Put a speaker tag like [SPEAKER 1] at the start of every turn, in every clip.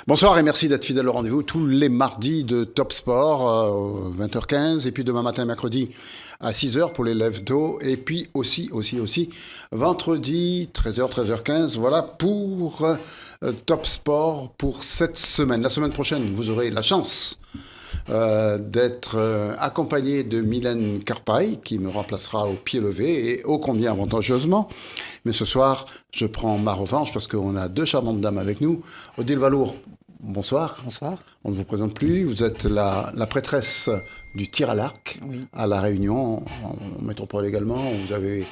[SPEAKER 1] Bonsoir et merci d'être fidèle au rendez-vous tous les mardis de Top Sport, 20h15, et puis demain matin, mercredi à 6h pour les lèvres d'eau, et puis aussi, vendredi, 13h, 13h15, voilà pour Top Sport pour cette semaine. La semaine prochaine, vous aurez la chance d'être accompagné de Mylène Carpaille, qui me remplacera au pied levé et ô combien avantageusement. Mais ce soir, je prends ma revanche parce qu'on a deux charmantes dames avec nous. Odile Valour, bonsoir.
[SPEAKER 2] Bonsoir.
[SPEAKER 1] On ne vous présente plus. Vous êtes la prêtresse du tir à l'arc à La Réunion, en métropole également. Vous avez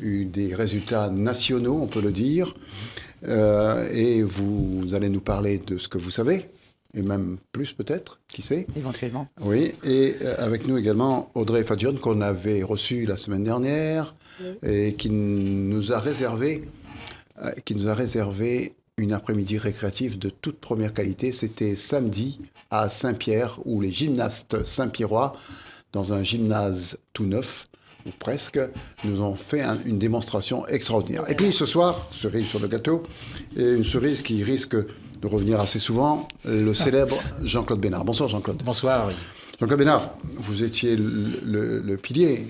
[SPEAKER 1] eu des résultats nationaux, on peut le dire. Et vous allez nous parler de ce que vous savez. Et même plus peut-être, qui sait.
[SPEAKER 2] Éventuellement.
[SPEAKER 1] Oui, et avec nous également Audrey Fadjon qu'on avait reçue la semaine dernière et qui nous a réservé une après-midi récréative de toute première qualité. C'était samedi à Saint-Pierre où les gymnastes saint-pierrois, dans un gymnase tout neuf, ou presque, nous ont fait une démonstration extraordinaire. Et puis ce soir, cerise sur le gâteau, et une cerise qui risque de revenir assez souvent, le célèbre Jean-Claude Bénard. Bonsoir Jean-Claude.
[SPEAKER 3] Bonsoir. Oui.
[SPEAKER 1] Jean-Claude Bénard, vous étiez le pilier.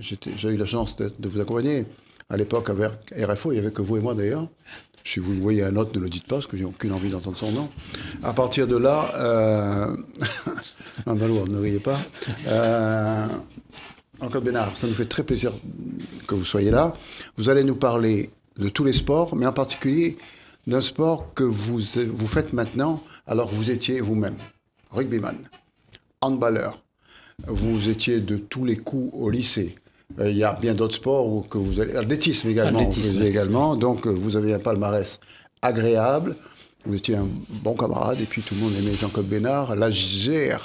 [SPEAKER 1] J'ai eu la chance de vous accompagner. À l'époque, avec RFO, il n'y avait que vous et moi d'ailleurs. Si vous voyez un autre, ne le dites pas, parce que j'ai aucune envie d'entendre son nom. À partir de là, ne riez pas. Jean-Claude Bénard, ça nous fait très plaisir que vous soyez là. Vous allez nous parler de tous les sports, mais en particulier d'un sport que vous faites maintenant, alors que vous étiez vous-même rugbyman, handballeur, vous étiez de tous les coups au lycée. Il y a bien d'autres sports que vous allez... Athlétisme également, vous faisiez également, donc vous avez un palmarès agréable. Vous étiez un bon camarade et puis tout le monde aimait Jean-Claude Bénard. La GER,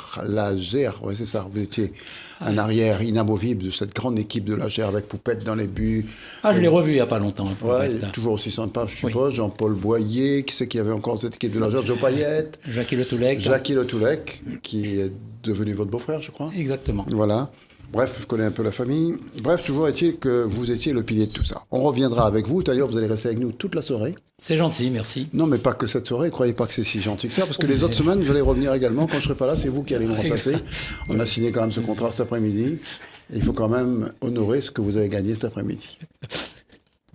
[SPEAKER 1] ouais, c'est ça. Vous étiez un arrière inamovible de cette grande équipe de la GER avec Poupette dans les buts.
[SPEAKER 3] Ah, je l'ai revu il n'y a pas longtemps.
[SPEAKER 1] Ouais, toujours aussi sympa, je suppose. Oui. Jean-Paul Boyer, qui c'est qu'il y avait encore cette équipe de la GER? Joe Payette.
[SPEAKER 3] Jackie Le Toulec,
[SPEAKER 1] qui est devenu votre beau-frère, je crois.
[SPEAKER 3] Exactement.
[SPEAKER 1] Voilà. Bref, je connais un peu la famille. Bref, toujours est-il que vous étiez le pilier de tout ça. On reviendra avec vous. D'ailleurs, vous allez rester avec nous toute la soirée.
[SPEAKER 3] C'est gentil, merci.
[SPEAKER 1] Non, mais pas que cette soirée. Croyez pas que c'est si gentil que ça, parce que les autres semaines, vous allez revenir également. Quand je serai pas là, c'est vous qui allez me remplacer. On a signé quand même ce contrat cet après-midi. Et il faut quand même honorer ce que vous avez gagné cet après-midi.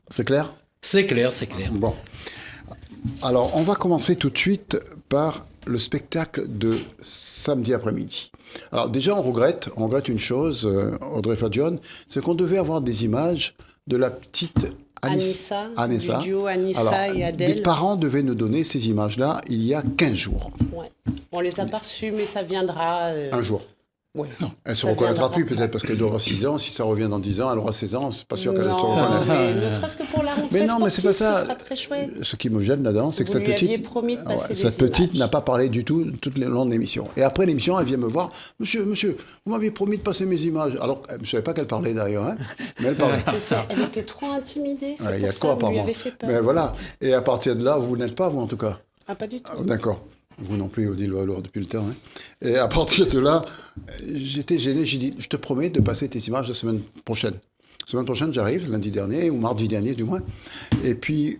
[SPEAKER 1] C'est clair ?
[SPEAKER 3] C'est clair, c'est clair.
[SPEAKER 1] Bon. Alors, on va commencer tout de suite par le spectacle de samedi après-midi. Alors déjà, on regrette une chose, Audrey Fadjon, c'est qu'on devait avoir des images de la petite Anissa.
[SPEAKER 2] Du duo Anissa et Adèle.
[SPEAKER 1] Les parents devaient nous donner ces images-là il y a 15 jours.
[SPEAKER 2] Ouais. On les a pas reçues, mais ça viendra...
[SPEAKER 1] Un jour.
[SPEAKER 2] Oui.
[SPEAKER 1] Elle ne se reconnaîtra plus peut-être parce qu'elle doit avoir 6 ans. Si ça revient dans 10 ans, elle aura 16 ans. C'est pas sûr qu'elle se reconnaisse.
[SPEAKER 2] Mais ne serait-ce que pour la rentrée sportive, ce sera très chouette.
[SPEAKER 1] Ce qui me gêne là-dedans, c'est que cette petite n'a pas parlé du tout le long de l'émission. Et après l'émission, elle vient me voir. Monsieur, vous m'aviez promis de passer mes images. Alors, je ne savais pas qu'elle parlait d'ailleurs, hein, mais elle parlait.
[SPEAKER 2] Elle était trop intimidée. C'est
[SPEAKER 1] il y a quoi apparemment. Mais voilà. Et à partir de là, vous n'êtes pas, vous en tout cas.
[SPEAKER 2] Ah, pas du tout.
[SPEAKER 1] D'accord. Vous non plus, Odile Valour, depuis le temps. Hein. Et à partir de là, j'étais gêné. J'ai dit, je te promets de passer tes images la semaine prochaine. La semaine prochaine, j'arrive, lundi dernier, ou mardi dernier du moins. Et puis,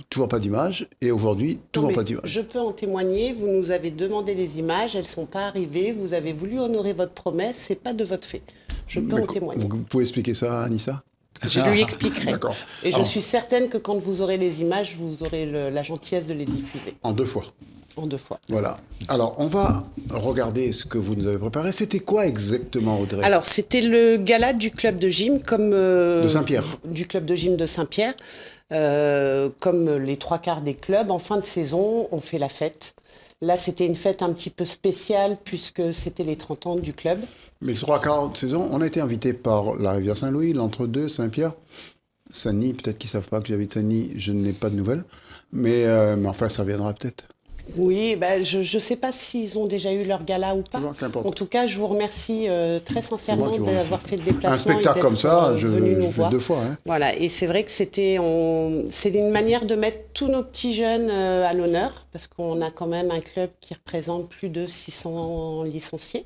[SPEAKER 1] toujours pas d'image. Et aujourd'hui, toujours pas d'image.
[SPEAKER 2] Je peux en témoigner. Vous nous avez demandé les images. Elles ne sont pas arrivées. Vous avez voulu honorer votre promesse. Ce n'est pas de votre fait. Je peux en témoigner.
[SPEAKER 1] Vous pouvez expliquer ça à Anissa ?
[SPEAKER 2] Je lui expliquerai.
[SPEAKER 1] D'accord.
[SPEAKER 2] Et je suis certaine que quand vous aurez les images, vous aurez la gentillesse de les diffuser.
[SPEAKER 1] En 2 fois.
[SPEAKER 2] En 2 fois.
[SPEAKER 1] Voilà. Alors, on va regarder ce que vous nous avez préparé. C'était quoi exactement, Audrey ?
[SPEAKER 2] Alors, c'était le gala du club de gym, de
[SPEAKER 1] Saint-Pierre.
[SPEAKER 2] Du club de gym de Saint-Pierre. Comme les 3/4 des clubs, en fin de saison, on fait la fête. Là, c'était une fête un petit peu spéciale puisque c'était les 30 ans du club.
[SPEAKER 1] Mais 3/4 de saison, on a été invité par la Rivière Saint-Louis, l'Entre-deux, Saint-Pierre, Saint-Denis. Peut-être qu'ils ne savent pas que j'habite Saint-Denis, je n'ai pas de nouvelles. Mais enfin, ça viendra peut-être.
[SPEAKER 2] Oui, je ne sais pas s'ils ont déjà eu leur gala ou pas. En tout cas, je vous remercie très sincèrement d'avoir fait le déplacement.
[SPEAKER 1] Un spectacle comme ça, je fais 2 fois. Hein.
[SPEAKER 2] Voilà, et c'est vrai que c'est une manière de mettre tous nos petits jeunes à l'honneur, parce qu'on a quand même un club qui représente plus de 600 licenciés.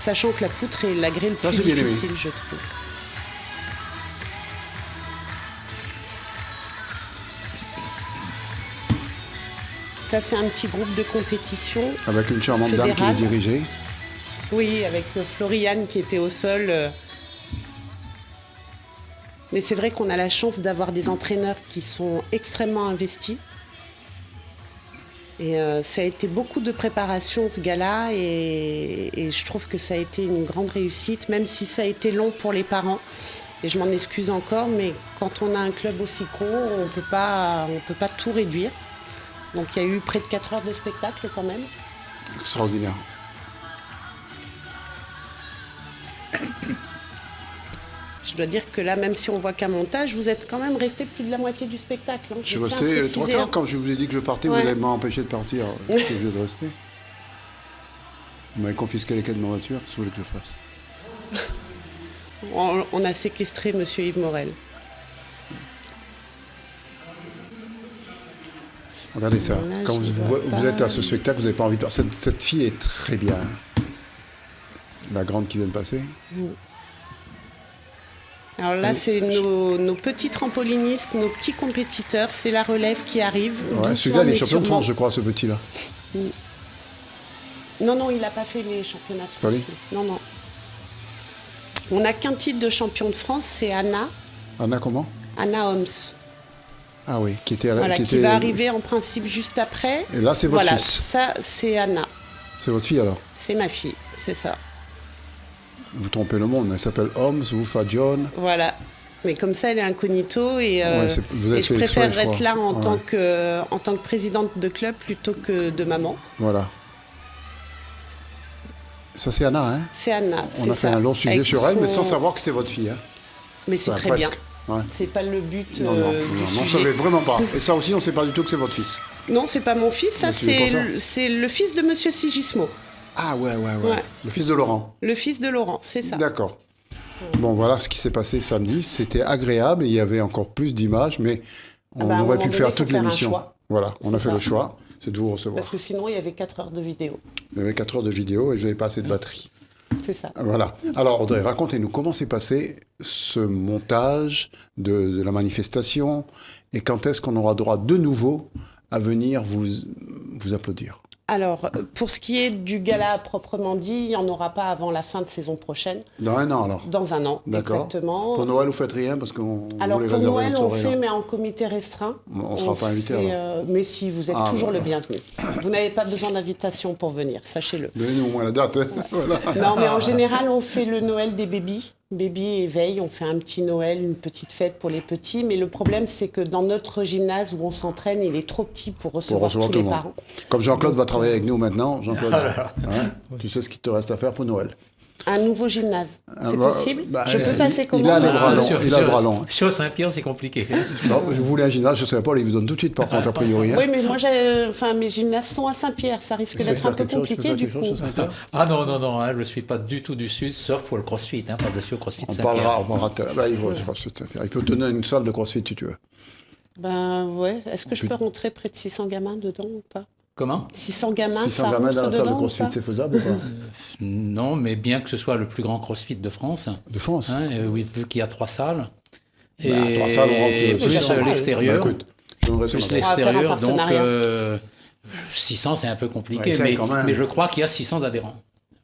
[SPEAKER 2] Sachant que la poutre est la grille le plus difficile, je trouve. Ça, c'est un petit groupe de compétition.
[SPEAKER 1] Avec une charmante dame qui les dirigeait.
[SPEAKER 2] Oui, avec Floriane qui était au sol. Mais c'est vrai qu'on a la chance d'avoir des entraîneurs qui sont extrêmement investis. Et ça a été beaucoup de préparation, ce gala, et je trouve que ça a été une grande réussite, même si ça a été long pour les parents. Et je m'en excuse encore, mais quand on a un club aussi gros, on peut pas tout réduire. Donc il y a eu près de 4 heures de spectacle quand même.
[SPEAKER 1] Extraordinaire.
[SPEAKER 2] Je dois dire que là, même si on voit qu'un montage, vous êtes quand même resté plus de la moitié du spectacle.
[SPEAKER 1] Je suis resté les 3 quarts. Quand je vous ai dit que je partais, vous allez m'empêcher de partir. Je suis obligé de rester. Vous m'avez confisqué les clés de ma voiture. Qu'est-ce que vous voulez que je fasse?
[SPEAKER 2] On a séquestré M. Yves Morel.
[SPEAKER 1] Regardez ça. Là, quand vous êtes à ce spectacle, vous n'avez pas envie de... Cette fille est très bien. La grande qui vient de passer.
[SPEAKER 2] Alors là, c'est nos petits trampolinistes, nos petits compétiteurs. C'est la relève qui arrive.
[SPEAKER 1] Ouais, celui-là, il est champion de France, je crois, ce petit-là.
[SPEAKER 2] Non, il n'a pas fait les championnats de France. Non. On n'a qu'un titre de champion de France, c'est Anna.
[SPEAKER 1] Anna comment?
[SPEAKER 2] Anna Homs.
[SPEAKER 1] Ah oui, qui était
[SPEAKER 2] qui va arriver en principe juste après.
[SPEAKER 1] Et là, c'est votre fils.
[SPEAKER 2] Ça, c'est Anna.
[SPEAKER 1] C'est votre fille, alors?
[SPEAKER 2] C'est ma fille, c'est ça.
[SPEAKER 1] Vous trompez le monde, elle s'appelle Homs, vous faites John.
[SPEAKER 2] Voilà. Mais comme ça, elle est incognito et je préfère être là en tant que présidente de club plutôt que de maman.
[SPEAKER 1] Voilà. Ça, c'est Anna, hein?
[SPEAKER 2] C'est Anna,
[SPEAKER 1] On a fait un long sujet sur elle, mais sans savoir que c'était votre fille. Hein?
[SPEAKER 2] Mais c'est très
[SPEAKER 1] presque.
[SPEAKER 2] Bien.
[SPEAKER 1] Ouais.
[SPEAKER 2] C'est pas le but
[SPEAKER 1] non,
[SPEAKER 2] du
[SPEAKER 1] sujet. On ne savait vraiment pas. Et ça aussi, on ne sait pas du tout que c'est votre fils.
[SPEAKER 2] Non, c'est pas mon fils. Ça, c'est le fils de Monsieur Sigismo.
[SPEAKER 1] Ah ouais. Le fils de Laurent.
[SPEAKER 2] Le fils de Laurent, c'est ça.
[SPEAKER 1] D'accord. Bon, voilà ce qui s'est passé samedi. C'était agréable. Il y avait encore plus d'images, mais on aurait pu faire toute l'émission. Voilà, on a fait le choix. C'est de vous recevoir.
[SPEAKER 2] Parce que sinon, il y avait 4 heures de vidéo.
[SPEAKER 1] Il y avait 4 heures de vidéo et je n'avais pas assez de batterie.
[SPEAKER 2] C'est ça.
[SPEAKER 1] Voilà. Alors, Audrey, racontez-nous comment s'est passé ce montage de la manifestation et quand est-ce qu'on aura droit de nouveau à venir vous applaudir?
[SPEAKER 2] Alors, pour ce qui est du gala proprement dit, il n'y en aura pas avant la fin de saison prochaine.
[SPEAKER 1] Dans 1 an, alors?
[SPEAKER 2] Dans 1 an, exactement.
[SPEAKER 1] Pour Noël, vous faites rien parce qu'on
[SPEAKER 2] alors, pour Noël, on fait, mais en comité restreint.
[SPEAKER 1] On ne sera pas invité, alors.
[SPEAKER 2] Mais si, vous êtes toujours le bienvenu. Vous n'avez pas besoin d'invitation pour venir, sachez-le.
[SPEAKER 1] Donnez-nous au moins la date. Hein.
[SPEAKER 2] Ouais.
[SPEAKER 1] Voilà.
[SPEAKER 2] Non, mais en général, on fait le Noël des bébés. Baby éveille, on fait un petit Noël, une petite fête pour les petits. Mais le problème, c'est que dans notre gymnase où on s'entraîne, il est trop petit pour recevoir tous les parents.
[SPEAKER 1] Comme Jean-Claude va travailler avec nous maintenant. Jean-Claude, tu sais ce qu'il te reste à faire pour Noël?
[SPEAKER 2] Un nouveau gymnase, c'est possible? Je peux passer comment?
[SPEAKER 1] Il a les bras longs. Il a le bras long.
[SPEAKER 3] Sur Saint-Pierre, c'est compliqué.
[SPEAKER 1] Non, vous voulez un gymnase sur Saint-Paul, il vous donne tout de suite, par contre, a priori. Hein.
[SPEAKER 2] Oui, mais moi, mes gymnases sont à Saint-Pierre. Ça risque d'être un peu compliqué, du coup.
[SPEAKER 3] Ah non, je ne suis pas du tout du Sud, sauf pour le CrossFit, par-dessus au CrossFit Saint-Pierre.
[SPEAKER 1] On parlera. Il peut te donner une salle de CrossFit, si tu veux.
[SPEAKER 2] Ben ouais. Est-ce que je peux rentrer près de 600 gamins dedans ou pas?
[SPEAKER 3] Comment?
[SPEAKER 2] 600 gamins,
[SPEAKER 1] 600
[SPEAKER 2] ça
[SPEAKER 1] gamins
[SPEAKER 2] rentre
[SPEAKER 1] dans la salle de
[SPEAKER 2] dedans
[SPEAKER 1] CrossFit, c'est faisable ou pas?
[SPEAKER 3] Non, mais bien que ce soit le plus grand CrossFit de France.
[SPEAKER 1] De France?
[SPEAKER 3] Oui, vu qu'il y a 3 salles.
[SPEAKER 1] Et 3 salles, on
[SPEAKER 3] plus l'extérieur.
[SPEAKER 1] Plus
[SPEAKER 3] l'extérieur, donc 600, c'est un peu compliqué, mais je crois qu'il y a 600 adhérents.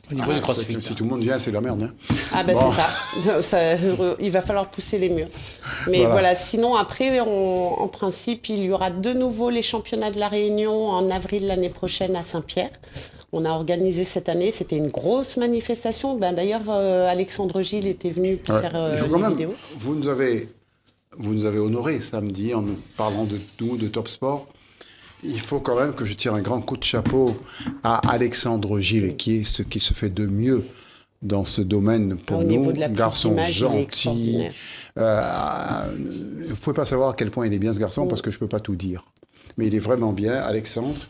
[SPEAKER 3] Au niveau du CrossFit.
[SPEAKER 1] Si tout le monde vient, c'est la merde. Hein.
[SPEAKER 2] Ah ben c'est ça. Il va falloir pousser les murs. Mais voilà, sinon après, en principe, il y aura de nouveau les championnats de la Réunion en avril l'année prochaine à Saint-Pierre. On a organisé cette année, c'était une grosse manifestation. D'ailleurs, Alexandre Gilles était venu pour faire une vidéo.
[SPEAKER 1] Vous nous avez honorés samedi en nous parlant de nous, de Top Sport. Il faut quand même que je tire un grand coup de chapeau à Alexandre Gilles, qui est ce qui se fait de mieux dans ce domaine pour nous. Garçon gentil. Vous ne pouvez pas savoir à quel point il est bien ce garçon, parce que je ne peux pas tout dire. Mais il est vraiment bien, Alexandre.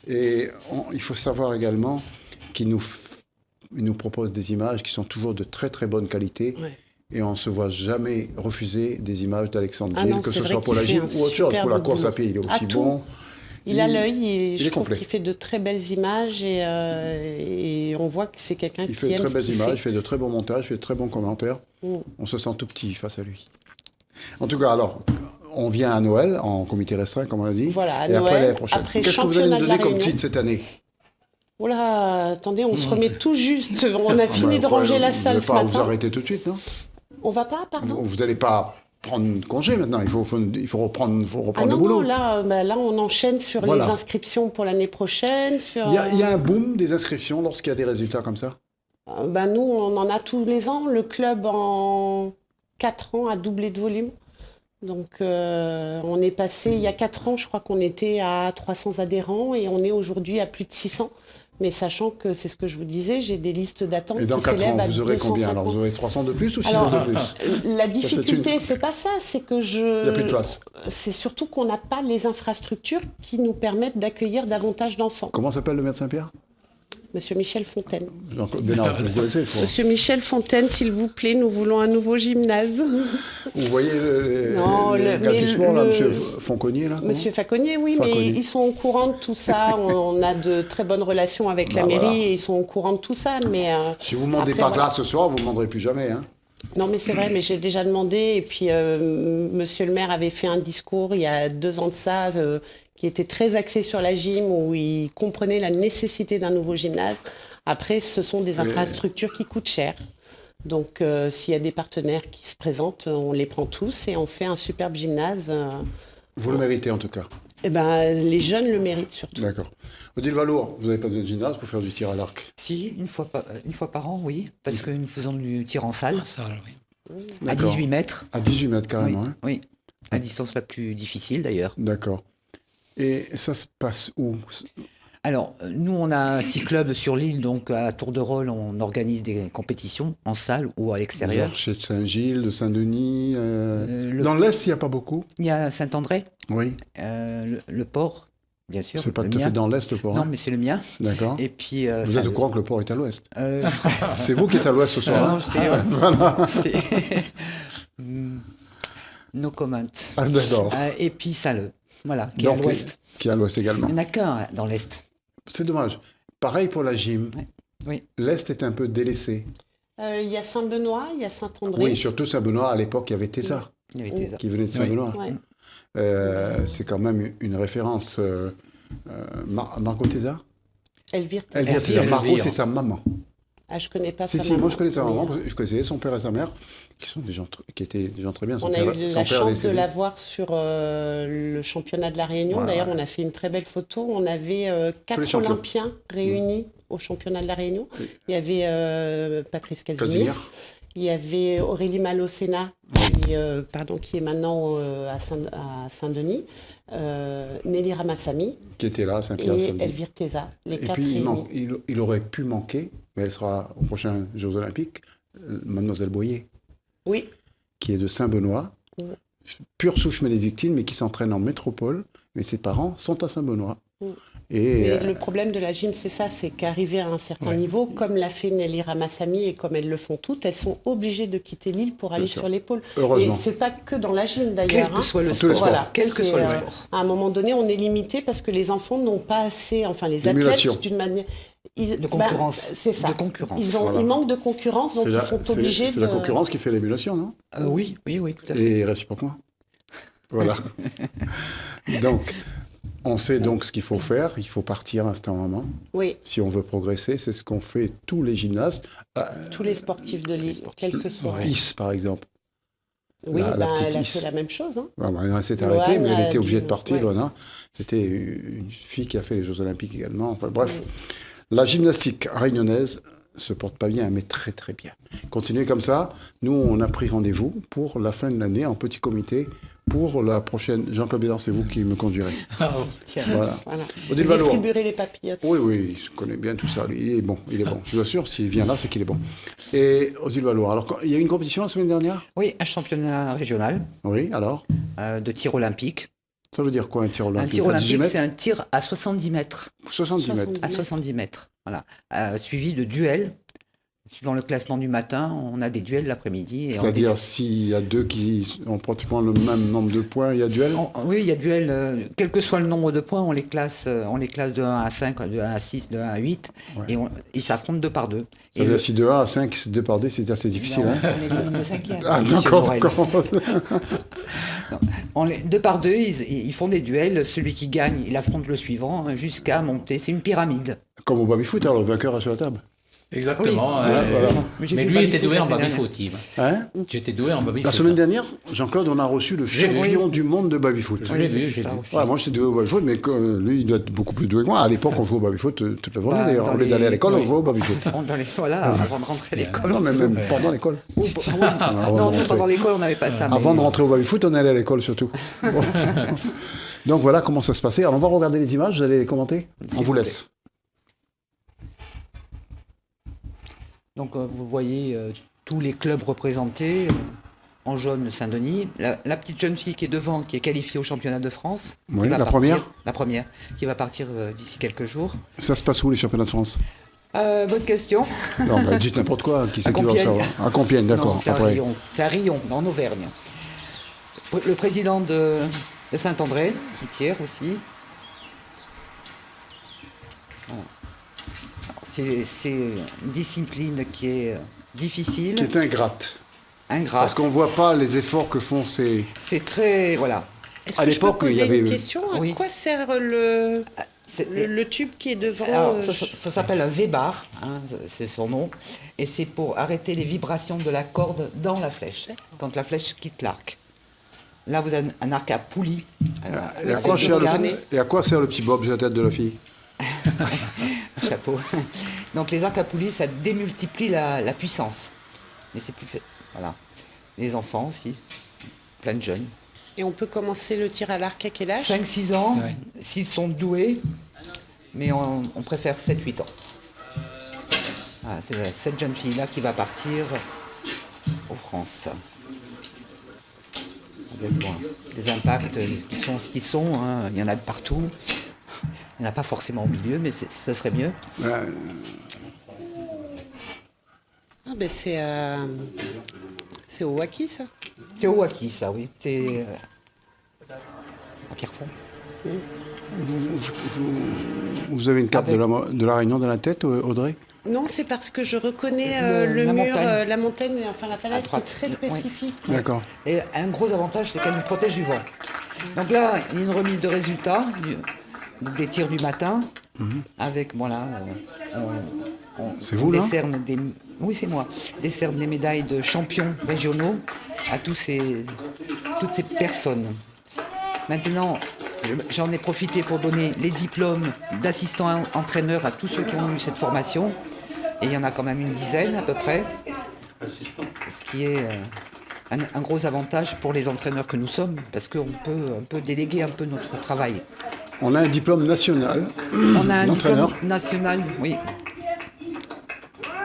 [SPEAKER 1] Et il faut savoir également qu'il nous propose des images qui sont toujours de très très bonne qualité. Ouais. Et on ne se voit jamais refuser des images d'Alexandre Gilles, que ce soit pour la gym ou autre chose. Pour la course à pied, il est aussi bon.
[SPEAKER 2] Il a l'œil et je
[SPEAKER 1] est
[SPEAKER 2] trouve
[SPEAKER 1] complet.
[SPEAKER 2] qu'il fait de très belles images et on voit que c'est quelqu'un qui
[SPEAKER 1] Il fait de
[SPEAKER 2] aime
[SPEAKER 1] très
[SPEAKER 2] ce
[SPEAKER 1] belles
[SPEAKER 2] qu'il
[SPEAKER 1] images, il
[SPEAKER 2] fait.
[SPEAKER 1] fait de très bons montages, il fait de très bons commentaires. On se sent tout petit face à lui. En tout cas, alors, on vient à Noël en comité restreint, comme on l'a dit.
[SPEAKER 2] Voilà, à
[SPEAKER 1] et après
[SPEAKER 2] Noël,
[SPEAKER 1] l'année prochaine.
[SPEAKER 2] après
[SPEAKER 1] Qu'est-ce que vous allez nous
[SPEAKER 2] championnat de
[SPEAKER 1] donner
[SPEAKER 2] la
[SPEAKER 1] comme
[SPEAKER 2] Réunion.
[SPEAKER 1] titre cette année?
[SPEAKER 2] Oh là, attendez, on se remet tout juste. On a fini de
[SPEAKER 1] Après,
[SPEAKER 2] ranger la
[SPEAKER 1] vous
[SPEAKER 2] salle
[SPEAKER 1] n'allez
[SPEAKER 2] ce
[SPEAKER 1] pas vous
[SPEAKER 2] matin.
[SPEAKER 1] arrêter tout de suite, non?
[SPEAKER 2] On va pas, pardon?
[SPEAKER 1] Vous n'allez pas prendre congé maintenant, il faut reprendre
[SPEAKER 2] Ah
[SPEAKER 1] le
[SPEAKER 2] non,
[SPEAKER 1] boulot.
[SPEAKER 2] non, là, on enchaîne sur
[SPEAKER 1] Voilà.
[SPEAKER 2] les inscriptions pour l'année prochaine. Sur,
[SPEAKER 1] Il y a un boom des inscriptions lorsqu'il y a des résultats comme ça?
[SPEAKER 2] nous, on en a tous les ans. Le club, en 4 ans, a doublé de volume. Donc, on est passé, il y a 4 ans, je crois qu'on était à 300 adhérents et on est aujourd'hui à plus de 600. Mais sachant que, c'est ce que je vous disais, j'ai des listes d'attente
[SPEAKER 1] Et dans
[SPEAKER 2] qui
[SPEAKER 1] 4
[SPEAKER 2] s'élèvent
[SPEAKER 1] ans,
[SPEAKER 2] à
[SPEAKER 1] vous aurez combien?
[SPEAKER 2] 250.
[SPEAKER 1] Alors, vous aurez 300 de plus ou 600
[SPEAKER 2] Alors,
[SPEAKER 1] de plus?
[SPEAKER 2] La difficulté, c'est pas ça, c'est que
[SPEAKER 1] Il n'y a plus de place.
[SPEAKER 2] c'est surtout qu'on n'a pas les infrastructures qui nous permettent d'accueillir davantage d'enfants.
[SPEAKER 1] Comment s'appelle le maire de Saint-Pierre?
[SPEAKER 2] Monsieur Michel Fontaine.
[SPEAKER 1] Jean-Claude Bénard, vous connaissez, je crois.
[SPEAKER 2] Monsieur Michel Fontaine, s'il vous plaît, nous voulons un nouveau gymnase.
[SPEAKER 1] Vous voyez
[SPEAKER 2] Non,
[SPEAKER 1] les gars
[SPEAKER 2] mais
[SPEAKER 1] du sport, là,
[SPEAKER 2] le-
[SPEAKER 1] monsieur Fonconnier, là?
[SPEAKER 2] Monsieur Faconnier, oui,
[SPEAKER 1] Faconnier.
[SPEAKER 2] mais ils sont au courant de tout ça. On a de très bonnes relations avec la
[SPEAKER 1] Bah,
[SPEAKER 2] mairie
[SPEAKER 1] voilà.
[SPEAKER 2] et ils sont au courant de tout ça. Mais
[SPEAKER 1] Si vous ne demandez
[SPEAKER 2] après,
[SPEAKER 1] pas
[SPEAKER 2] voilà.
[SPEAKER 1] là ce soir, vous ne demanderez plus jamais. Hein.
[SPEAKER 2] Non, mais c'est vrai, mais j'ai déjà demandé. Et puis, monsieur le maire avait fait un discours il y a 2 ans de ça, qui était très axé sur la gym, où il comprenait la nécessité d'un nouveau gymnase. Après, ce sont des infrastructures qui coûtent cher. Donc, s'il y a des partenaires qui se présentent, on les prend tous et on fait un superbe gymnase.
[SPEAKER 1] Vous le méritez en tout cas.
[SPEAKER 2] Eh ben, les jeunes le méritent surtout.
[SPEAKER 1] D'accord. Odile Valour, vous n'avez pas de gymnase pour faire du tir à l'arc?
[SPEAKER 4] Si, une fois par an, oui, parce que nous faisons du tir en salle,
[SPEAKER 3] Ça, oui.
[SPEAKER 4] à
[SPEAKER 1] D'accord.
[SPEAKER 4] 18 mètres.
[SPEAKER 1] À 18 mètres
[SPEAKER 4] Oui,
[SPEAKER 1] carrément. Hein.
[SPEAKER 4] oui, la distance la plus difficile d'ailleurs.
[SPEAKER 1] D'accord. Et ça se passe où?
[SPEAKER 4] Alors, nous, on a 6 clubs sur l'île, donc à tour de rôle, on organise des compétitions en salle ou à l'extérieur.
[SPEAKER 1] Chez Saint-Gilles, de Saint-Denis. Dans l'Est, il n'y a pas beaucoup.
[SPEAKER 4] Il y a Saint-André,
[SPEAKER 1] Oui.
[SPEAKER 4] le port, bien sûr.
[SPEAKER 1] C'est pas
[SPEAKER 4] le
[SPEAKER 1] tout à
[SPEAKER 4] mien.
[SPEAKER 1] fait dans l'Est, le port.
[SPEAKER 4] Non,
[SPEAKER 1] hein.
[SPEAKER 4] mais c'est le mien.
[SPEAKER 1] D'accord.
[SPEAKER 4] Et puis,
[SPEAKER 1] Vous êtes au courant que le port est à l'Ouest?
[SPEAKER 4] euh,
[SPEAKER 1] C'est vous qui êtes à l'Ouest ce soir.
[SPEAKER 4] non, c'est no comment.
[SPEAKER 1] Ah, d'accord.
[SPEAKER 4] Et puis Salle, voilà, qui est à
[SPEAKER 1] Donc,
[SPEAKER 4] l'ouest.
[SPEAKER 1] Qui est à l'Ouest également.
[SPEAKER 4] Il n'y en a qu'un dans l'est.
[SPEAKER 1] C'est dommage. Pareil pour la gym.
[SPEAKER 4] Oui.
[SPEAKER 1] L'Est est un peu délaissé.
[SPEAKER 2] Il y a Saint-Benoît, il y a Saint-André.
[SPEAKER 1] Oui, surtout Saint-Benoît, à l'époque, il y avait Tessa,
[SPEAKER 4] Il y avait des-
[SPEAKER 1] qui venait de Saint-Benoît.
[SPEAKER 2] Ouais.
[SPEAKER 1] C'est quand même une référence. Margot Tessa?
[SPEAKER 2] Elvire.
[SPEAKER 1] Elvire Tessa.
[SPEAKER 3] Elvire.
[SPEAKER 1] Margot, c'est sa maman.
[SPEAKER 2] Ah, je connais pas
[SPEAKER 1] Si,
[SPEAKER 2] sa
[SPEAKER 1] si,
[SPEAKER 2] maman.
[SPEAKER 1] moi je connais sa maman,
[SPEAKER 2] Oui.
[SPEAKER 1] parce que je connaissais son père et sa mère, qui sont des gens, qui étaient des gens très bien. Son
[SPEAKER 2] On a
[SPEAKER 1] père,
[SPEAKER 2] eu
[SPEAKER 1] son
[SPEAKER 2] la
[SPEAKER 1] père
[SPEAKER 2] chance de
[SPEAKER 1] décédé.
[SPEAKER 2] la voir sur le championnat de la Réunion.
[SPEAKER 1] Voilà.
[SPEAKER 2] D'ailleurs, on a fait une très belle photo. On avait
[SPEAKER 1] les
[SPEAKER 2] 4
[SPEAKER 1] champions.
[SPEAKER 2] Olympiens réunis au championnat de la Réunion. Il y avait Patrice Casimir.
[SPEAKER 1] Casimir.
[SPEAKER 2] Il y avait Aurélie Malocena, qui est maintenant à Saint-Denis. Nelly Ramassamy
[SPEAKER 1] Qui était là, Saint-Pierre.
[SPEAKER 2] et
[SPEAKER 1] samedi.
[SPEAKER 2] Elvire Tessa. Les
[SPEAKER 1] Et
[SPEAKER 2] 4
[SPEAKER 1] puis
[SPEAKER 2] réunis.
[SPEAKER 1] il aurait pu manquer, mais elle sera aux prochains Jeux Olympiques, Mademoiselle Boyer,
[SPEAKER 2] Oui.
[SPEAKER 1] qui est de Saint-Benoît, pure souche bénédictine, mais qui s'entraîne en métropole, mais ses parents sont à Saint-Benoît. Et
[SPEAKER 2] Mais le problème de la gym, c'est ça, c'est qu'arriver à un certain niveau, comme l'a fait Nelly Ramassamy et comme elles le font toutes, elles sont obligées de quitter l'île pour aller
[SPEAKER 1] sûr.
[SPEAKER 2] sur les pôles.
[SPEAKER 1] Heureusement.
[SPEAKER 2] Et c'est pas que dans la gym d'ailleurs.
[SPEAKER 4] Quel que soit le
[SPEAKER 1] Dans tous les
[SPEAKER 4] sport.
[SPEAKER 1] sports.
[SPEAKER 4] Quel que
[SPEAKER 2] C'est,
[SPEAKER 4] soit le sport.
[SPEAKER 2] À un moment donné, on est limité parce que les enfants n'ont pas assez, enfin les
[SPEAKER 1] D'émulation.
[SPEAKER 2] athlètes d'une manière.
[SPEAKER 4] De concurrence.
[SPEAKER 2] C'est ça.
[SPEAKER 4] De concurrence.
[SPEAKER 2] Ils manquent de concurrence, donc ils sont obligés
[SPEAKER 1] c'est
[SPEAKER 2] de.
[SPEAKER 1] la concurrence qui fait l'émulation, non?
[SPEAKER 4] Oui, tout à fait.
[SPEAKER 1] Et réciproquement. Voilà. Donc, on sait donc ce qu'il faut faire. Il faut partir à un certain moment.
[SPEAKER 2] Oui,
[SPEAKER 1] Si on veut progresser, c'est ce qu'ont fait tous les gymnastes.
[SPEAKER 2] tous les sportifs de l'île, quel que soit.
[SPEAKER 1] Is, par exemple.
[SPEAKER 2] Oui,
[SPEAKER 1] la petite
[SPEAKER 2] elle a
[SPEAKER 1] Is.
[SPEAKER 2] fait la même chose. Hein.
[SPEAKER 1] Ah, bah, elle s'est
[SPEAKER 2] Loane
[SPEAKER 1] arrêtée, mais elle
[SPEAKER 2] a
[SPEAKER 1] était obligée
[SPEAKER 2] dû-
[SPEAKER 1] de partir,
[SPEAKER 2] ouais.
[SPEAKER 1] Loana. C'était une fille qui a fait les Jeux Olympiques également. Enfin, bref, la gymnastique réunionnaise se porte pas bien, mais très très bien. Continuez comme ça. Nous, on a pris rendez-vous pour la fin de l'année en petit comité pour la prochaine. Jean-Claude Bédard, c'est vous qui me conduirez.
[SPEAKER 2] Tiens,
[SPEAKER 1] Voilà.
[SPEAKER 2] voilà.
[SPEAKER 1] Odile
[SPEAKER 2] Vous
[SPEAKER 1] Valour.
[SPEAKER 2] distribuerez les papillotes.
[SPEAKER 1] Oui, oui, je connais bien tout ça. Lui. Il est bon, il est bon. Je vous assure, s'il vient là, c'est qu'il est bon. Et Odile Valour, alors, il y a eu une compétition la semaine dernière?
[SPEAKER 4] Oui, un championnat régional
[SPEAKER 1] Oui, alors?
[SPEAKER 4] de tir olympique.
[SPEAKER 1] Ça veut dire quoi un tir olympique?
[SPEAKER 4] Un tir
[SPEAKER 1] À 18
[SPEAKER 4] olympique,
[SPEAKER 1] mètres
[SPEAKER 4] c'est un tir à 70 mètres.
[SPEAKER 1] 70 mètres.
[SPEAKER 4] À 70 mètres, voilà. Suivi de duels. suivant le classement du matin, on a des duels l'après-midi.
[SPEAKER 1] C'est-à-dire, s'il y a deux qui ont pratiquement le même nombre de points, il y a duel?
[SPEAKER 4] Oui, il y a duel. Quel que soit le nombre de points, on les classe de 1 à 5, de 1 à 6, de 1 à 8. Ouais. Et ils s'affrontent 2 par 2.
[SPEAKER 1] C'est-à-dire, si de 1 à 5, c'est 2 par 2, c'est assez difficile.
[SPEAKER 4] Non,
[SPEAKER 1] hein.
[SPEAKER 4] on élimine le 5e.
[SPEAKER 1] Ah, d'accord.
[SPEAKER 4] 2 par 2, ils font des duels. Celui qui gagne, il affronte le suivant jusqu'à monter. C'est une pyramide.
[SPEAKER 1] Comme au baby-foot, alors le vainqueur est sur la table.
[SPEAKER 3] Exactement.
[SPEAKER 4] Oui.
[SPEAKER 1] Voilà.
[SPEAKER 3] Mais lui était doué en baby-foot, Yves.
[SPEAKER 1] Hein?
[SPEAKER 3] Tu étais doué en baby-foot.
[SPEAKER 1] La semaine dernière, Jean-Claude, on a reçu le champion du monde de baby-foot.
[SPEAKER 3] Je l'ai vu, j'ai vu.
[SPEAKER 1] Ouais, moi, j'étais doué au baby-foot, mais lui, il doit être beaucoup plus doué que moi. À l'époque, on jouait au baby-foot toute la journée, d'ailleurs. Au lieu d'aller à l'école, on jouait au baby-foot.
[SPEAKER 4] Avant de rentrer à l'école.
[SPEAKER 1] Non, mais même pendant l'école.
[SPEAKER 4] Non, pendant l'école, on n'avait pas ça.
[SPEAKER 1] Avant de rentrer au baby-foot, on allait à l'école, surtout. Donc, voilà comment ça se passait. Alors, on va regarder les images, vous allez les commenter. On vous laisse.
[SPEAKER 4] Donc vous voyez tous les clubs représentés, en jaune Saint-Denis. La petite jeune fille qui est devant, qui est qualifiée au championnat de France.
[SPEAKER 1] Oui, la première.
[SPEAKER 4] La première, qui va partir d'ici quelques jours.
[SPEAKER 1] Ça se passe où, les championnats de France?
[SPEAKER 4] Bonne question.
[SPEAKER 1] Non, bah, dites n'importe quoi, qui c'est qui va savoir? À Compiègne, d'accord.
[SPEAKER 4] C'est à Rion, en Auvergne. Le président de Saint-André, qui tire aussi. Voilà. C'est une discipline qui est difficile.
[SPEAKER 1] Qui est ingrate.
[SPEAKER 4] Ingrate.
[SPEAKER 1] Parce qu'on ne voit pas les efforts que font ces...
[SPEAKER 4] C'est très... Voilà.
[SPEAKER 2] Est-ce que je peux poser une question? À quoi sert le tube qui est devant?
[SPEAKER 4] Alors, ça s'appelle un V-bar, hein, c'est son nom. Et c'est pour arrêter les vibrations de la corde dans la flèche, quand la flèche quitte l'arc. Là, vous avez un arc à poulie. Alors,
[SPEAKER 1] et à quoi sert le petit bob sur la tête de la fille?
[SPEAKER 4] Chapeau. Donc les arcs à poulie, ça démultiplie la puissance. Mais c'est plus fait. Voilà. Les enfants aussi, plein de jeunes.
[SPEAKER 2] Et on peut commencer le tir à l'arc à quel âge?
[SPEAKER 4] 5-6 ans, s'ils sont doués, mais on préfère 7-8 ans. Voilà, c'est cette jeune fille-là qui va partir aux France. Avec les impacts qui sont ce qu'ils sont, hein. Il y en a de partout. Il n'y en a pas forcément au milieu, mais ça serait mieux.
[SPEAKER 2] Ah ben c'est au Wacky, ça?
[SPEAKER 4] C'est au Wacky, ça, oui. C'est à Pierrefonds.
[SPEAKER 1] Vous avez une carte de la Réunion dans la tête, Audrey?
[SPEAKER 2] Non, c'est parce que je reconnais le mur,
[SPEAKER 4] montagne.
[SPEAKER 2] la montagne, enfin la falaise qui est très spécifique.
[SPEAKER 4] Oui.
[SPEAKER 1] D'accord.
[SPEAKER 4] Et un gros avantage, c'est qu'elle nous protège du vent. Donc là, il y a une remise de résultats des tirs du matin, avec, voilà,
[SPEAKER 1] c'est vous, là?
[SPEAKER 4] décerne oui, c'est moi. Décerne des médailles de champions régionaux à toutes ces personnes. Maintenant, j'en ai profité pour donner les diplômes d'assistant entraîneur à tous ceux qui ont eu cette formation. Et il y en a quand même une dizaine à peu près. Ce qui est un gros avantage pour les entraîneurs que nous sommes, parce qu'on peut déléguer un peu notre travail.
[SPEAKER 1] On a un diplôme national.
[SPEAKER 4] On a un diplôme national, oui.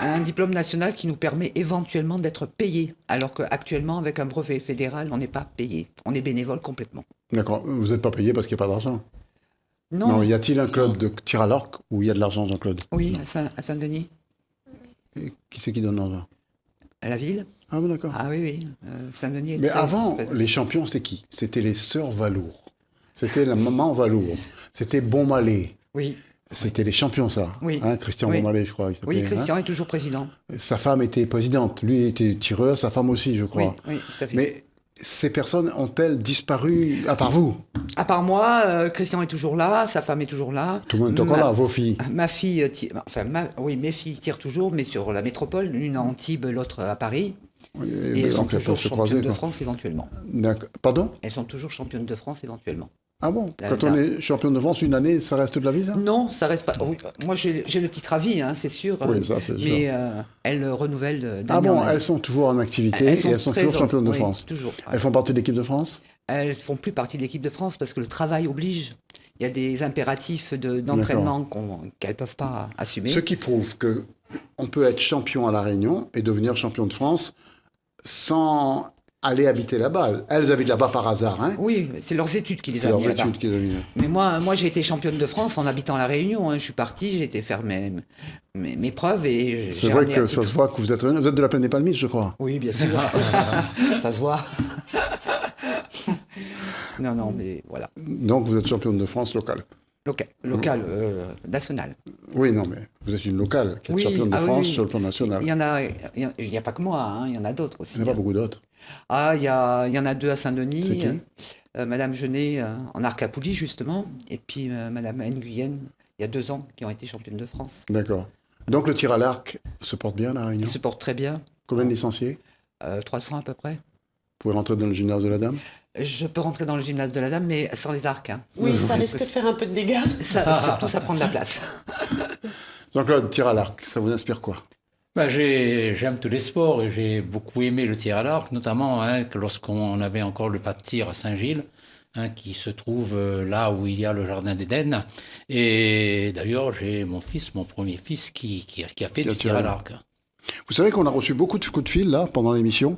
[SPEAKER 4] Un diplôme national qui nous permet éventuellement d'être payé, alors qu'actuellement, avec un brevet fédéral, on n'est pas payé. On est bénévole complètement.
[SPEAKER 1] D'accord. Vous n'êtes pas payé parce qu'il n'y a pas d'argent?
[SPEAKER 4] Non.
[SPEAKER 1] Y a-t-il un club de tir à l'arc où il y a de l'argent, Jean-Claude?
[SPEAKER 4] Oui, à Saint-Denis.
[SPEAKER 1] Et qui c'est qui donne l'argent?
[SPEAKER 4] À la ville.
[SPEAKER 1] Ah bon, d'accord.
[SPEAKER 4] Ah oui. Saint-Denis est
[SPEAKER 1] Mais avant, les champions, c'était qui? C'était les sœurs Valour. C'était la maman Valour. C'était Bonmalé.
[SPEAKER 4] Oui.
[SPEAKER 1] C'était les champions, ça.
[SPEAKER 4] Oui.
[SPEAKER 1] Hein, Christian Bonmalé, je crois.
[SPEAKER 4] Oui, Christian est toujours président.
[SPEAKER 1] Sa femme était présidente. Lui était tireur, sa femme aussi, je crois.
[SPEAKER 4] Oui, tout à fait.
[SPEAKER 1] Mais ces personnes ont-elles disparu, à part vous?
[SPEAKER 4] À part moi, Christian est toujours là, sa femme est toujours là.
[SPEAKER 1] Tout le monde est encore là, vos filles?
[SPEAKER 4] Ma fille, mes filles tirent toujours, mais sur la métropole, l'une à Antibes, l'autre à Paris. Oui, et elles sont toujours championnes de France éventuellement.
[SPEAKER 1] Pardon?
[SPEAKER 4] Elles sont toujours championnes de France éventuellement.
[SPEAKER 1] Ah bon? Quand on est champion de France une année, ça reste de la vie, ça?
[SPEAKER 4] Non, ça reste pas. Moi, j'ai le titre à vie, hein, c'est sûr.
[SPEAKER 1] Oui, ça, c'est sûr.
[SPEAKER 4] Mais elles renouvellent d'année
[SPEAKER 1] en année. Ah bon, elles sont toujours en activité et elles sont toujours championnes de France?
[SPEAKER 4] Toujours.
[SPEAKER 1] Elles font partie de l'équipe de France?
[SPEAKER 4] Elles font plus partie de l'équipe de France parce que le travail oblige. Il y a des impératifs d'entraînement qu'elles ne peuvent pas assumer.
[SPEAKER 1] Ce qui prouve qu'on peut être champion à La Réunion et devenir champion de France sans aller habiter là-bas. Elles habitent là-bas par hasard, hein?
[SPEAKER 4] Oui, c'est leurs études qui les
[SPEAKER 1] C'est
[SPEAKER 4] ont
[SPEAKER 1] leurs
[SPEAKER 4] mis là-bas.
[SPEAKER 1] études qui les ont mis là.
[SPEAKER 4] Mais moi j'ai été championne de France en habitant à La Réunion. Je suis partie, j'ai été faire mes preuves et
[SPEAKER 1] C'est vrai que ça se voit que vous êtes de la plaine des Palmites, je crois.
[SPEAKER 4] Oui, bien sûr. Ça se voit. Non, mais voilà.
[SPEAKER 1] Donc vous êtes championne de France locale.
[SPEAKER 4] Local, national.
[SPEAKER 1] Oui, non, mais vous êtes une locale qui est championne de France sur le plan national.
[SPEAKER 4] Il n'y a pas que moi, hein, il y en a d'autres aussi.
[SPEAKER 1] Il n'y en a pas beaucoup d'autres.
[SPEAKER 4] Ah, il y en a 2 à Saint-Denis.
[SPEAKER 1] C'est qui
[SPEAKER 4] Madame Genet en Arcapoulie, justement, et puis Madame Nguyen, il y a 2 ans, qui ont été championnes de France.
[SPEAKER 1] D'accord. Donc le tir à l'arc se porte bien à La Réunion?
[SPEAKER 4] Ils se portent très bien.
[SPEAKER 1] Combien de licenciés?
[SPEAKER 4] 300 à peu près.
[SPEAKER 1] Vous pouvez rentrer dans le gymnase de la Dame?
[SPEAKER 4] Je peux rentrer dans le gymnase de la Dame, mais sans les arcs. Hein.
[SPEAKER 2] Oui, ça risque de faire un peu de dégâts.
[SPEAKER 4] Surtout, ça prend de la place.
[SPEAKER 1] Jean-Claude, tir à l'arc, ça vous inspire quoi?
[SPEAKER 3] J'aime tous les sports et j'ai beaucoup aimé le tir à l'arc, notamment que lorsqu'on avait encore le pas de tir à Saint-Gilles, qui se trouve là où il y a le jardin d'Éden. Et d'ailleurs, j'ai mon premier fils, qui a fait du tir à l'arc.
[SPEAKER 1] Vous savez qu'on a reçu beaucoup de coups de fil là pendant l'émission,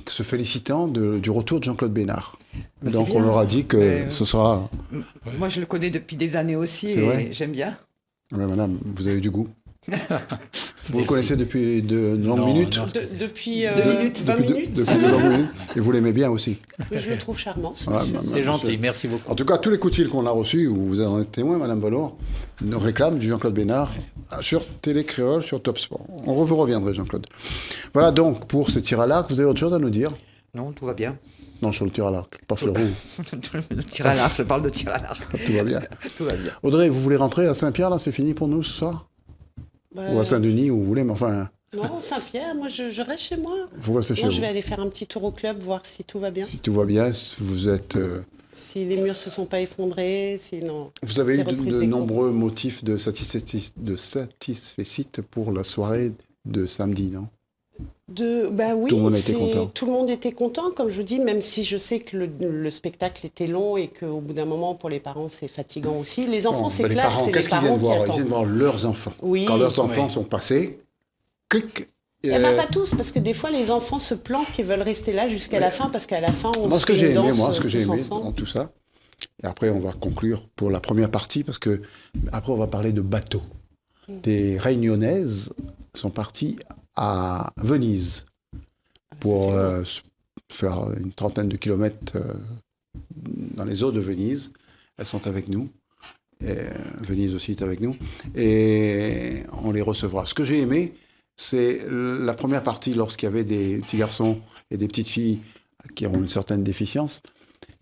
[SPEAKER 1] se félicitant du retour de Jean-Claude Bénard. Donc on leur a dit que ce sera...
[SPEAKER 4] Moi je le connais depuis des années aussi et j'aime bien.
[SPEAKER 1] Mais madame, vous avez du goût. Vous le connaissez depuis de longues minutes?
[SPEAKER 2] Depuis 20 minutes.
[SPEAKER 1] Depuis de longues minutes. Et vous l'aimez bien aussi.
[SPEAKER 2] Mais je le trouve charmant.
[SPEAKER 1] Voilà,
[SPEAKER 3] c'est gentil, merci beaucoup.
[SPEAKER 1] En tout cas, tous les coups de fil qu'on a reçus, où vous en êtes témoin, madame Valour, nous réclament du Jean-Claude Bénard sur Télé Créole, sur Top Sport. Vous reviendrez, Jean-Claude. Voilà donc pour ce tir à l'arc. Vous avez autre chose à nous dire?
[SPEAKER 4] Non, tout va bien.
[SPEAKER 1] Non, sur le tir à l'arc, pas Fleuroux.
[SPEAKER 4] Le tir à l'arc, je parle de tir à l'arc.
[SPEAKER 1] Tout va bien.
[SPEAKER 4] Tout va bien.
[SPEAKER 1] Audrey, vous voulez rentrer à Saint-Pierre, là, c'est fini pour nous ce soir? Ou à Saint-Denis, où vous voulez, mais enfin...
[SPEAKER 2] Non, Saint-Pierre, moi je reste chez moi.
[SPEAKER 1] Vous restez chez vous.
[SPEAKER 2] Je vais aller faire un petit tour au club, voir si tout va bien.
[SPEAKER 1] Si tout va bien, si vous êtes...
[SPEAKER 2] Si les murs se sont pas effondrés, sinon...
[SPEAKER 1] Vous avez eu de nombreux motifs de satisfecit pour la soirée de samedi, non?
[SPEAKER 2] Oui,
[SPEAKER 1] tout le monde a été content.
[SPEAKER 2] Tout le monde était content, comme je vous dis, même si je sais que le spectacle était long et qu'au bout d'un moment, pour les parents, c'est fatigant aussi. Les enfants, c'est clair, c'est les parents qui attendent.
[SPEAKER 1] Ils viennent voir leurs enfants.
[SPEAKER 2] Oui.
[SPEAKER 1] Quand leurs enfants sont passés,
[SPEAKER 2] pas tous, parce que des fois, les enfants se planquent et veulent rester là jusqu'à la fin, parce qu'à la fin, on
[SPEAKER 1] ce que j'ai aimé
[SPEAKER 2] ensemble.
[SPEAKER 1] dans tout ça, et après, on va conclure pour la première partie, parce que après, on va parler de bateaux. Des Réunionnaises sont parties à Venise pour faire une trentaine de kilomètres dans les eaux de Venise. Elles sont avec nous. Et Venise aussi est avec nous. Et on les recevra. Ce que j'ai aimé, c'est la première partie lorsqu'il y avait des petits garçons et des petites filles qui ont une certaine déficience.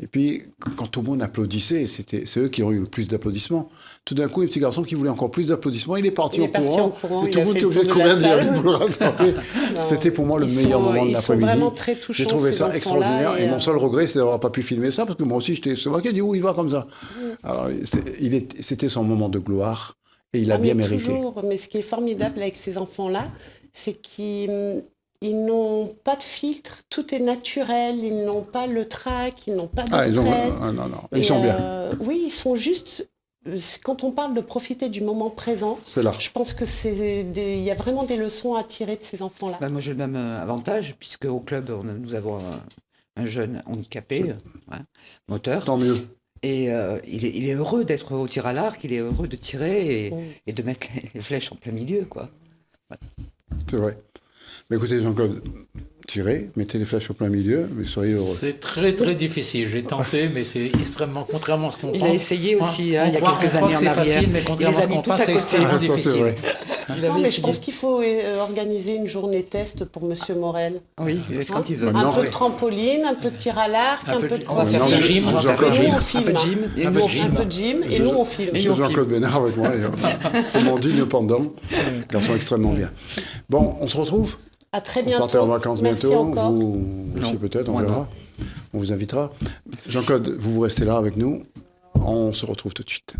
[SPEAKER 1] Et puis, quand tout le monde applaudissait, c'est eux qui ont eu le plus d'applaudissements. Tout d'un coup, un petit garçon qui voulait encore plus d'applaudissements, il est parti en courant. Et tout le monde était obligé de courir derrière lui pour le rattraper. C'était pour moi le meilleur moment de l'après-midi.
[SPEAKER 2] Ils sont vraiment très touchants.
[SPEAKER 1] J'ai trouvé ça extraordinaire. Et mon seul regret, c'est d'avoir pas pu filmer ça, parce que moi aussi, j'étais marqué, du coup, il va comme ça. Alors, c'était son moment de gloire. Et il a bien mérité.
[SPEAKER 2] Mais ce qui est formidable avec ces enfants-là, c'est qu'ils n'ont pas de filtre, tout est naturel, ils n'ont pas le trac, ils n'ont pas de stress.
[SPEAKER 1] Non. Ils sont bien.
[SPEAKER 2] Oui, ils sont juste... Quand on parle de profiter du moment présent,
[SPEAKER 1] c'est là.
[SPEAKER 2] Je pense qu'il y a vraiment des leçons à tirer de ces enfants-là.
[SPEAKER 4] Moi, j'ai le même avantage, puisque au club, nous avons un jeune handicapé, moteur.
[SPEAKER 1] Tant mieux.
[SPEAKER 4] Et il est heureux d'être au tir à l'arc, il est heureux de tirer et de mettre les flèches en plein milieu, quoi. Ouais.
[SPEAKER 1] C'est vrai. Mais écoutez, Jean-Claude, tirez, mettez les flèches au plein milieu, mais soyez heureux.
[SPEAKER 3] C'est très très difficile. J'ai tenté, mais c'est extrêmement, contrairement à ce qu'on pense.
[SPEAKER 4] Il a essayé aussi, il y a quelques années en arrière.
[SPEAKER 3] C'est facile, mais contrairement à ce qu'on pense, c'est extrêmement difficile.
[SPEAKER 2] Non, mais je pense qu'il faut organiser une journée test pour Monsieur Morel.
[SPEAKER 4] Oui, quand il veut.
[SPEAKER 2] Un peu de trampoline, un peu de tir à l'arc, un peu de coiffure.
[SPEAKER 3] Un peu de gym.
[SPEAKER 4] Un peu de
[SPEAKER 2] gym. Et nous, on filme.
[SPEAKER 1] Jean-Claude Bénard avec moi. C'est mon digne pendant. Garçon extrêmement bien. Bon, on se retrouve.
[SPEAKER 2] À très bientôt.
[SPEAKER 1] Vous partez en vacances bientôt.
[SPEAKER 2] Encore.
[SPEAKER 1] Vous aussi peut-être, on verra. On vous invitera. Jean-Claude, vous restez là avec nous. On se retrouve tout de suite.